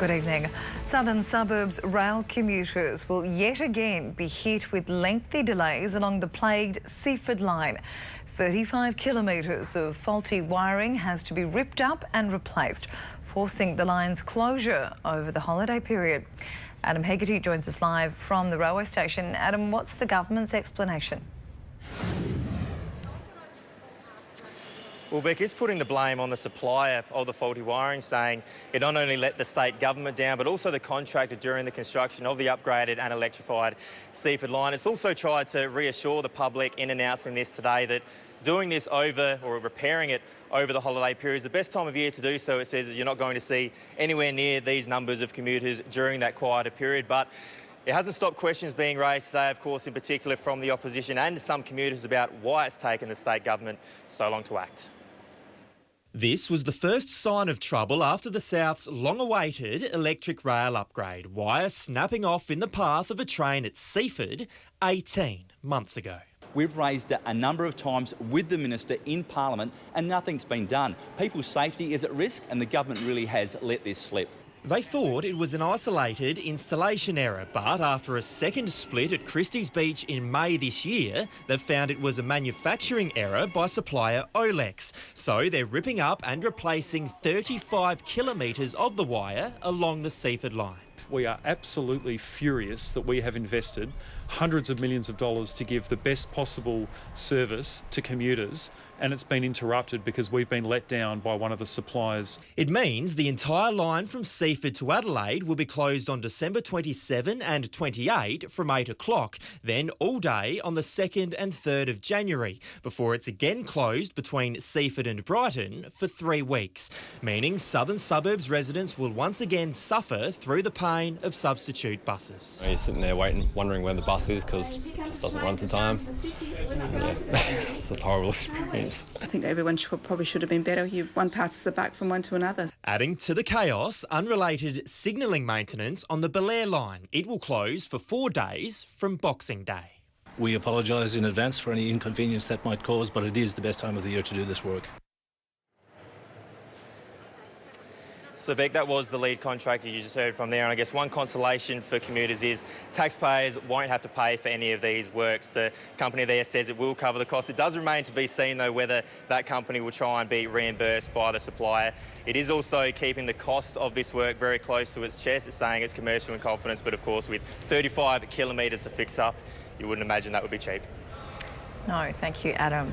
Good evening. Southern suburbs rail commuters will yet again be hit with lengthy delays along the plagued Seaford Line. 35 kilometres of faulty wiring has to be ripped up and replaced, forcing the line's closure over the holiday period. Adam Hegarty joins us live from the railway station. Adam, what's the government's explanation? Well, Beck is putting the blame on the supplier of the faulty wiring, saying it not only let the state government down, but also the contractor during the construction of the upgraded and electrified Seaford Line. It's also tried to reassure the public in announcing this today that doing this over, or repairing it over the holiday period, is the best time of year to do so. It says that you're not going to see anywhere near these numbers of commuters during that quieter period. But it hasn't stopped questions being raised today, of course, in particular from the opposition and some commuters about why it's taken the state government so long to act. This was the first sign of trouble after the South's long-awaited electric rail upgrade, wire snapping off in the path of a train at Seaford 18 months ago. We've raised it a number of times with the Minister in Parliament and nothing's been done. People's safety is at risk and the government really has let this slip. They thought it was an isolated installation error, but after a second split at Christie's Beach in May this year, they've found it was a manufacturing error by supplier Olex. So they're ripping up and replacing 35 kilometres of the wire along the Seaford Line. We are absolutely furious that we have invested hundreds of millions of dollars to give the best possible service to commuters, and it's been interrupted because we've been let down by one of the suppliers. It means the entire line from Seaford to Adelaide will be closed on December 27 and 28 from 8 o'clock, then all day on the 2nd and 3rd of January, before it's again closed between Seaford and Brighton for 3 weeks, meaning southern suburbs residents will once again suffer through the pain of substitute buses. You're sitting there waiting, wondering where the bus is because it just doesn't run to time. Yeah, it's a horrible experience. I think everyone probably should have been better. One passes the buck from one to another. Adding to the chaos, unrelated signalling maintenance on the Belair line. It will close for 4 days from Boxing Day. We apologise in advance for any inconvenience that might cause, but it is the best time of the year to do this work. So, Beck, that was the lead contractor you just heard from there. And I guess one consolation for commuters is taxpayers won't have to pay for any of these works. The company there says it will cover the cost. It does remain to be seen, though, whether that company will try and be reimbursed by the supplier. It is also keeping the cost of this work very close to its chest. It's saying it's commercial in confidence, but of course, with 35 kilometres to fix up, you wouldn't imagine that would be cheap. No, thank you, Adam.